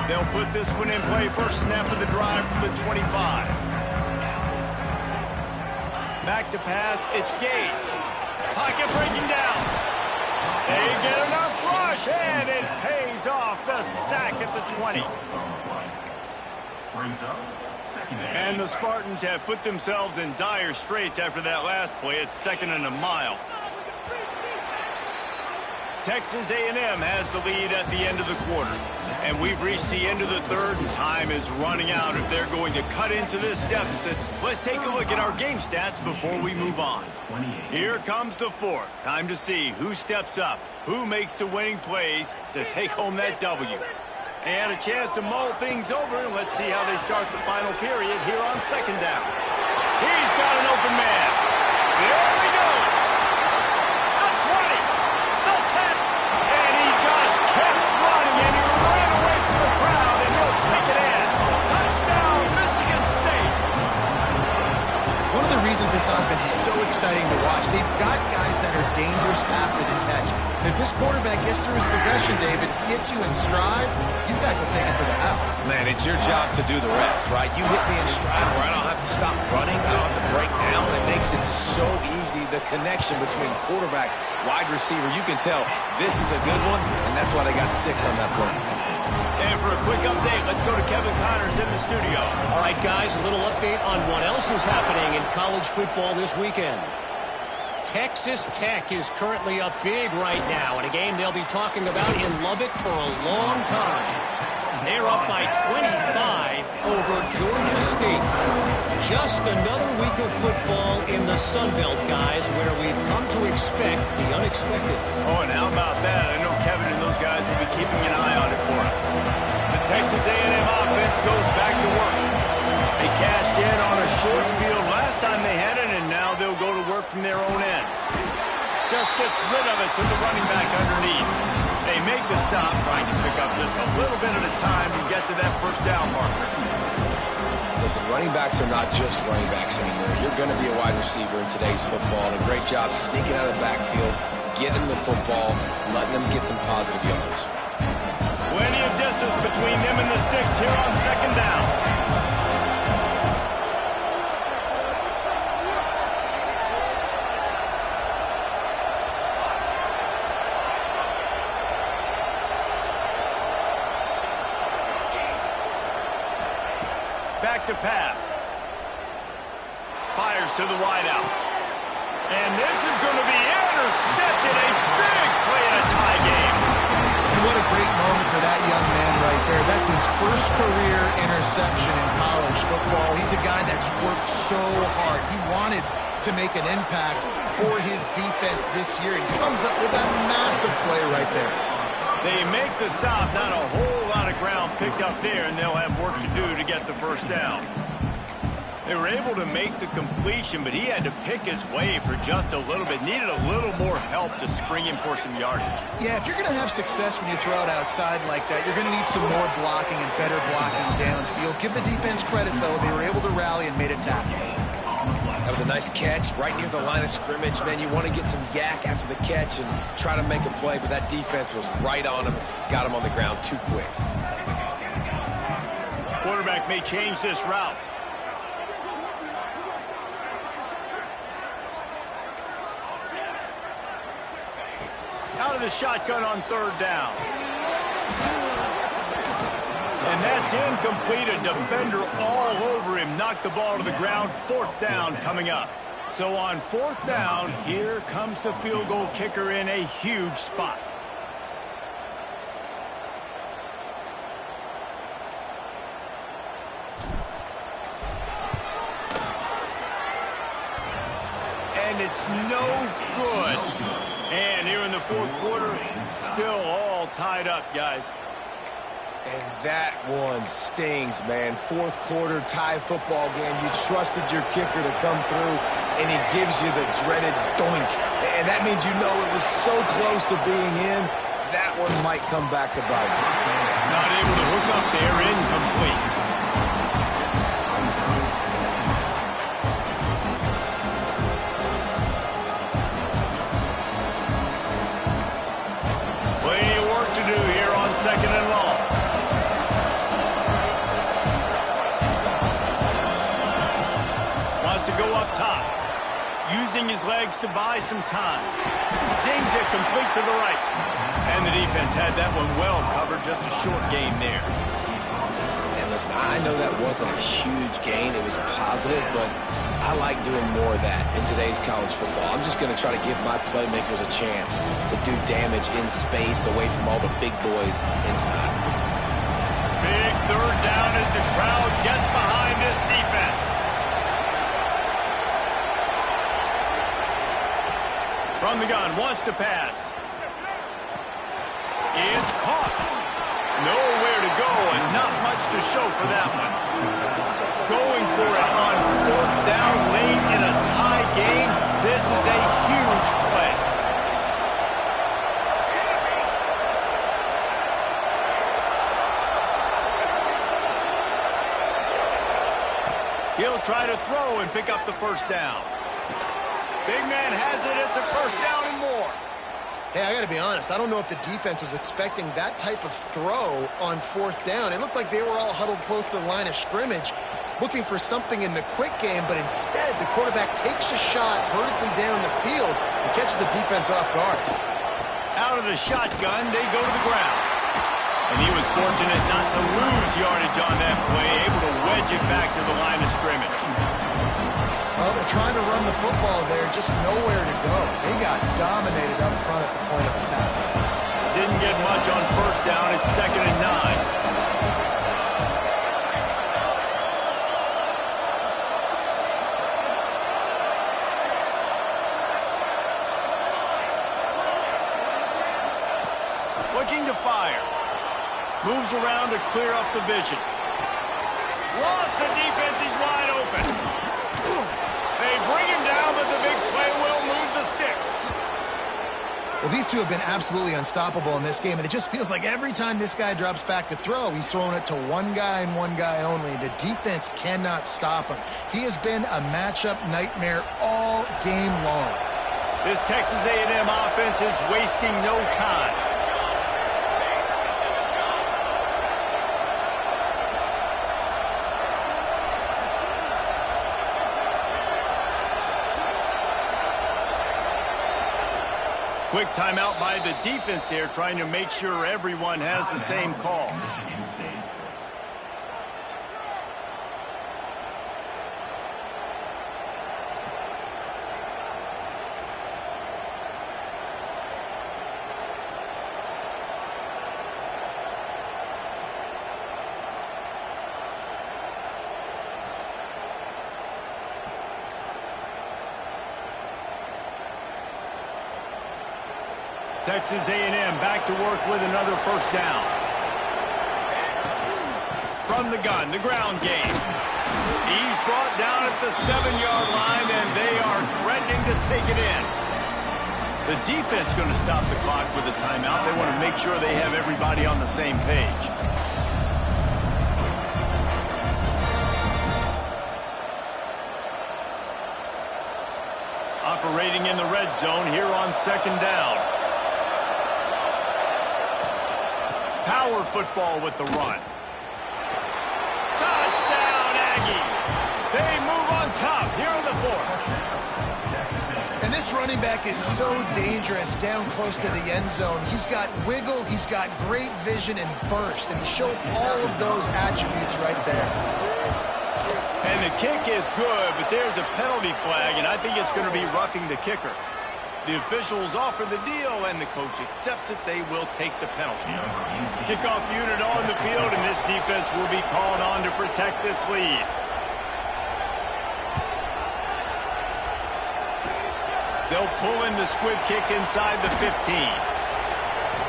They'll put this one in play. First snap of the drive from the 25. Back to pass. It's Gage. Pocket breaking down. They get enough rush, and it pays off. The sack at the 20. And the Spartans have put themselves in dire straits after that last play. It's 2nd and a mile. Texas A&M has the lead at the end of the quarter. And we've reached the end of the third, and time is running out if they're going to cut into this deficit. Let's take a look at our game stats before we move on. Here comes the fourth. Time to see who steps up, who makes the winning plays to take home that W. They had a chance to mull things over, and let's see how they start the final period here on 2nd down. He's got an open man. There he goes. The 20, the 10, and he just kept running, and he ran away from the crowd, and he'll take it in. Touchdown, Michigan State. One of the reasons this offense is so exciting to watch, they've got guys that are dangerous after the catch. And if this quarterback gets through his progression, David, gets you in stride, these guys will take it to the house. Man, it's your job to do the rest, right? You hit me in stride where I don't have to stop running. I don't have to break down. It makes it so easy. The connection between quarterback, wide receiver, you can tell this is a good one, and that's why they got 6 on that play. And for a quick update, let's go to Kevin Connors in the studio. All right, guys, a little update on what else is happening in college football this weekend. Texas Tech is currently up big right now in a game they'll be talking about in Lubbock for a long time. They're up by 25 over Georgia State. Just another week of football in the Sun Belt, guys, where we've come to expect the unexpected. Oh, and how about that? I know Kevin and those guys will be keeping an eye on it for us. The Texas A&M offense goes back to work. They cashed in on a short field last time they had it, and now they'll go to work from their own end. Just gets rid of it to the running back underneath. They make the stop, trying to pick up just a little bit at a time to get to that first down marker. Listen, running backs are not just running backs anymore. You're going to be a wide receiver in today's football, and a great job sneaking out of the backfield, getting the football, letting them get some positive yards. Plenty of distance between them and the sticks here on 2nd down. Back to pass. Fires to the wideout. And this is going to be intercepted. A big play in a tie game. And what a great moment for that young man right there. That's his first career interception in college football. He's a guy that's worked so hard. He wanted to make an impact for his defense this year, and comes up with a massive play right there. They make the stop, not a whole lot of ground picked up there, and they'll have work to do to get the first down. They were able to make the completion, but he had to pick his way for just a little bit. Needed a little more help to spring him for some yardage. Yeah, if you're going to have success when you throw it outside like that, you're going to need some more blocking and better blocking downfield. Give the defense credit, though. They were able to rally and made a tackle. That was a nice catch right near the line of scrimmage. Man, you want to get some yak after the catch and try to make a play, but that defense was right on him, got him on the ground too quick. Quarterback may change this route. Out of the shotgun on 3rd down. And that's incomplete. A defender all over him. Knocked the ball to the ground. 4th down coming up. So on 4th down, here comes the field goal kicker in a huge spot. And it's no good. And here in the 4th quarter, still all tied up, guys. And that one stings, man. 4th quarter tie football game. You trusted your kicker to come through, and he gives you the dreaded doink. And that means you know it was so close to being in, that one might come back to bite him. Not able to hook up there, incomplete. up top. Using his legs to buy some time. Zings it complete to the right. And the defense had that one well covered. Just a short gain there. And listen, I know that wasn't a huge gain. It was positive, but I like doing more of that in today's college football. I'm just going to try to give my playmakers a chance to do damage in space away from all the big boys inside. Big third down as the crowd gets behind this defense. From the gun, wants to pass. It's caught. Nowhere to go and not much to show for that one. Going for it on fourth down late in a tie game. This is a huge play. He'll try to throw and pick up the first down. Big man has it. It's a first down and more. Hey, I got to be honest. I don't know if the defense was expecting that type of throw on fourth down. It looked like they were all huddled close to the line of scrimmage, looking for something in the quick game, but instead the quarterback takes a shot vertically down the field and catches the defense off guard. Out of the shotgun, they go to the ground. And he was fortunate not to lose yardage on that play, able to wedge it back to the line of scrimmage. Well, they're trying to run the football there, just nowhere to go. They got dominated up front at the point of attack. Didn't get much on first down. It's 2nd and 9. Looking to fire. Moves around to clear up the vision. Lost the defense. He's wide open. They bring him down, but the big play will move the sticks. Well, these two have been absolutely unstoppable in this game, and it just feels like every time this guy drops back to throw, he's throwing it to one guy and one guy only. The defense cannot stop him. He has been a matchup nightmare all game long. This Texas A&M offense is wasting no time. Quick timeout by the defense there, trying to make sure everyone has the same call. Texas A&M back to work with another first down. From the gun, the ground game. He's brought down at the 7-yard line, and they are threatening to take it in. The defense going to stop the clock with a timeout. They want to make sure they have everybody on the same page. Operating in the red zone here on 2nd down. Power football with the run. Touchdown, Aggies. They move on top here on the 4th. And this running back is so dangerous down close to the end zone. He's got wiggle, he's got great vision and burst, and he showed all of those attributes right there. And the kick is good, but there's a penalty flag, and I think it's going to be roughing the kicker. The officials offer the deal, and the coach accepts it. They will take the penalty. Kickoff unit on the field, and this defense will be called on to protect this lead. They'll pull in the squib kick inside the 15.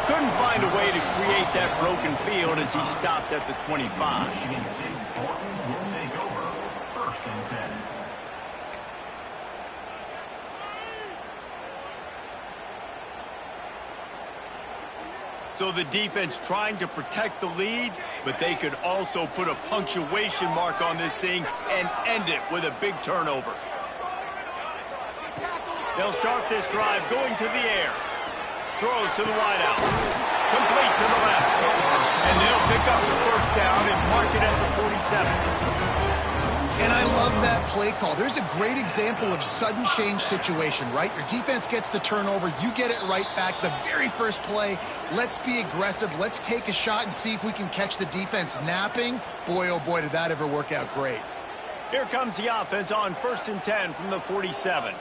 Couldn't find a way to create that broken field as he stopped at the 25. So the defense trying to protect the lead, but they could also put a punctuation mark on this thing and end it with a big turnover. They'll start this drive going to the air. Throws to the wideout. Complete to the left. And they'll pick up the first down and mark it at the 47. And I love that play call. There's a great example of sudden change situation, right? Your defense gets the turnover. You get it right back. The very first play, let's be aggressive. Let's take a shot and see if we can catch the defense napping. Boy, oh boy, did that ever work out great. Here comes the offense on 1st and 10 from the 47.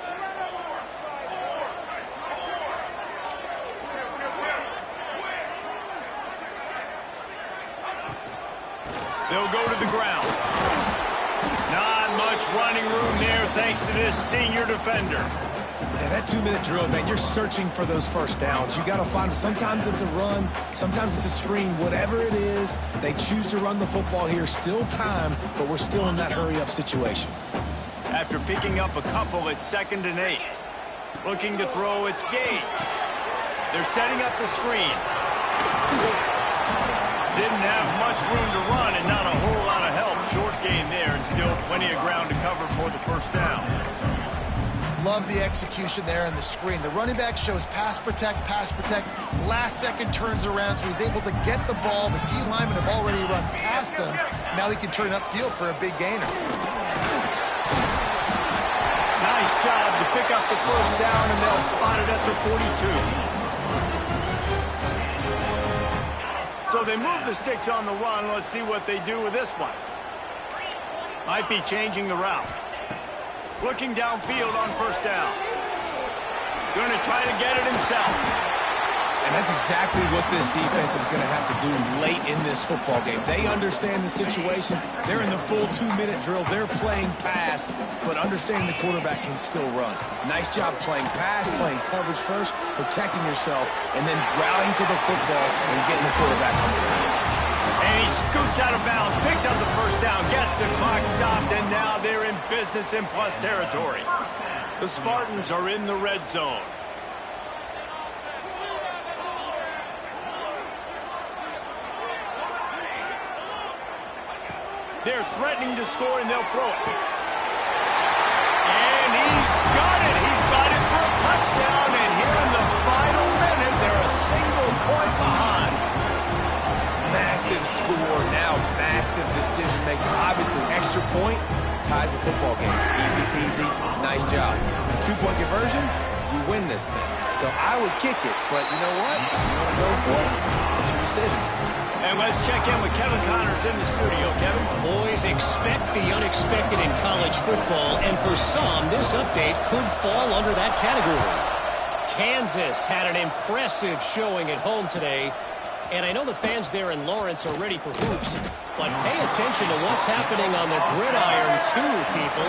They'll go to the ground. Not much running room there thanks to this senior defender. Yeah, that 2-minute drill, man, you're searching for those first downs. You got to find them. Sometimes it's a run, sometimes it's a screen. Whatever it is, they choose to run the football here. Still time, but we're still in that hurry-up situation. After picking up a couple, it's 2nd and 8. Looking to throw, it's Gage. They're setting up the screen. Didn't have much room to run and not a whole lot of help. Short gain there and still plenty of ground to cover for the first down. Love the execution there in the screen. The running back shows pass protect, last second turns around, so he's able to get the ball. The D linemen have already run past him. Now he can turn upfield for a big gainer. Nice job to pick up the first down, and they'll spot it at the 42. So they move the sticks on the run. Let's see what they do with this one. Might be changing the route. Looking downfield on first down. Going to try to get it himself. And that's exactly what this defense is going to have to do late in this football game. They understand the situation. They're in the full 2-minute drill. They're playing pass, but understanding the quarterback can still run. Nice job playing pass, playing coverage first, protecting yourself, and then rallying to the football and getting the quarterback on the ground. And he scoots out of bounds, picks up the first down, gets the clock stopped, and now they're in business in plus territory. The Spartans are in the red zone. They're threatening to score, and they'll throw it. And he's got it. He's got it for a touchdown, and here in the final minute, they're a single point behind. Massive score, now massive decision-making. Obviously, extra point ties the football game. Easy peasy, nice job. A 2-point conversion, you win this thing. So I would kick it, but you know what? If you want to go for it, it's your decision. And let's check in with Kevin Connors in the studio. Kevin? Boys, expect the unexpected in college football, and for some, this update could fall under that category. Kansas had an impressive showing at home today, and I know the fans there in Lawrence are ready for hoops, but pay attention to what's happening on the gridiron too, people.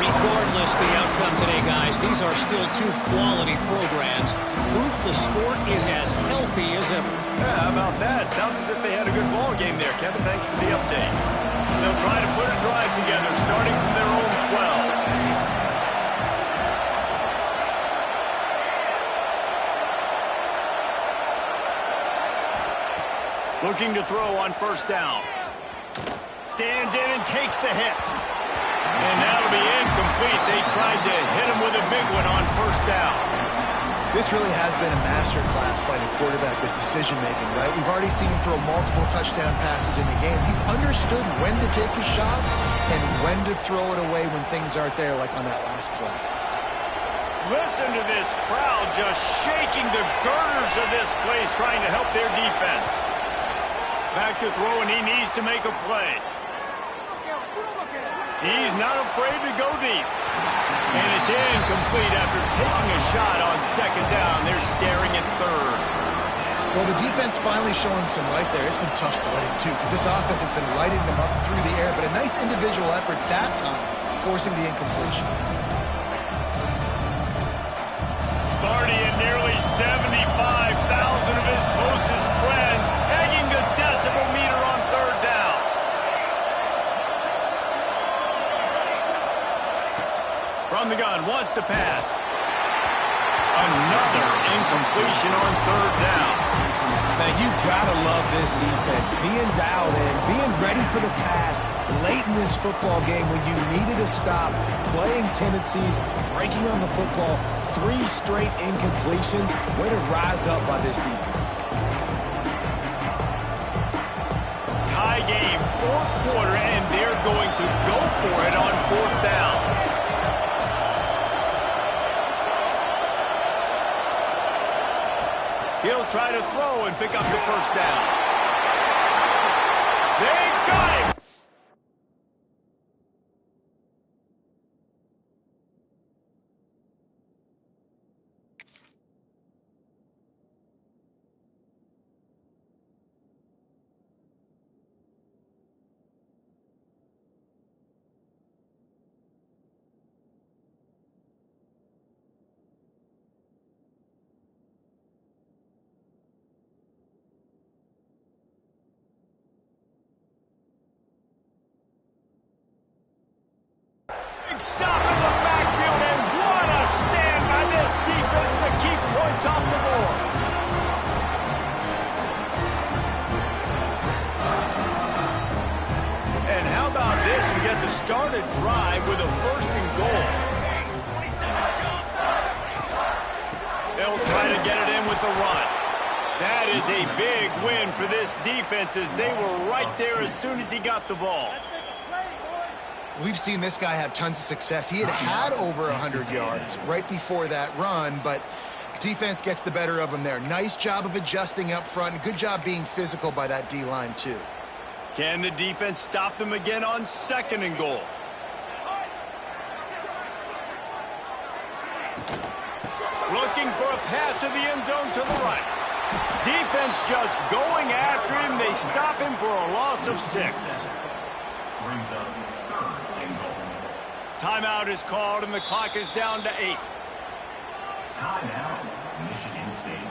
Regardless the outcome today, guys, these are still two quality programs. Proof the sport is as healthy as ever. Yeah, how about that? Sounds as if they had a good ball game there, Kevin. Thanks for the update. They'll try to put a drive together, starting from their own 12. Looking to throw on first down. Stands in and takes the hit. And that'll be incomplete. They tried to hit him with a big one on first down. This really has been a masterclass by the quarterback with decision-making, right? We've already seen him throw multiple touchdown passes in the game. He's understood when to take his shots and when to throw it away when things aren't there, like on that last play. Listen to this crowd just shaking the girders of this place, trying to help their defense. Back to throw, and he needs to make a play. He's not afraid to go deep. And it's incomplete after taking a shot on second down. They're staring at third. Well, the defense finally showing some life there. It's been tough sledding, too, because this offense has been lighting them up through the air. But a nice individual effort that time, forcing the incompletion. Sparty and nearly 75,000 of his closest friends pegging the decibel meter on third down. From the gun, wants to pass. Another incompletion on third down. Now, you gotta love this defense. Being dialed in, being ready for the pass late in this football game when you needed a stop, playing tendencies, breaking on the football, 3 straight incompletions. Way to rise up by this defense. Tie game, fourth quarter, and they're going to go for it He'll try to throw and pick up the first down. They got him! Stop in the backfield, and what a stand by this defense to keep points off the board. And how about this? You get the started drive with a 1st and goal. They'll try to get it in with the run. That is a big win for this defense, as they were right there as soon as he got the ball. We've seen this guy have tons of success. He had over 100 yards right before that run, but defense gets the better of him there. Nice job of adjusting up front. Good job being physical by that D-line, too. Can the defense stop them again on 2nd and goal? Looking for a path to the end zone to the right. Defense just going after him. They stop him for a loss of 6. Timeout is called, and the clock is down to 8. Timeout, Michigan State.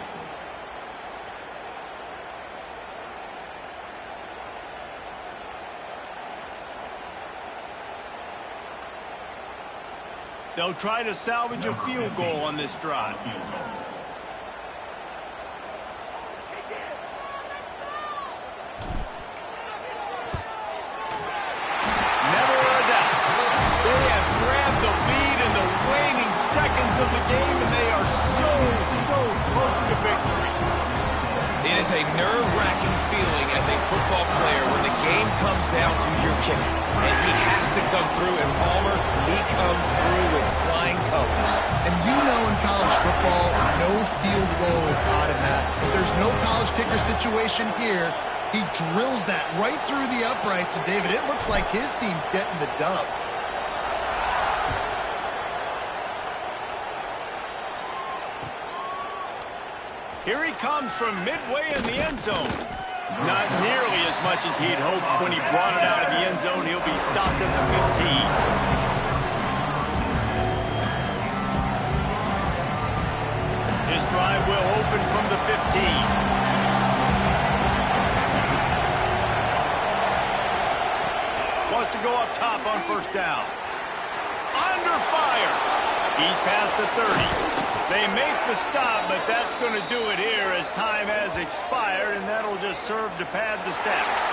They'll try to salvage a field goal on this drive. Of the game, and they are so close to victory. It is a nerve-wracking feeling as a football player when the game comes down to your kicker, and he has to come through, and Palmer, he comes through with flying colors. And you know in college football, no field goal is automatic. If there's no college kicker situation here, he drills that right through the uprights, and David, it looks like his team's getting the dub. Here he comes from midway in the end zone. Not nearly as much as he'd hoped when he brought it out of the end zone. He'll be stopped at the 15. His drive will open from the 15. Wants to go up top on 1st down. Under fire. He's past the 30. They make the stop, but that's going to do it here as time has expired, and that'll just serve to pad the stats.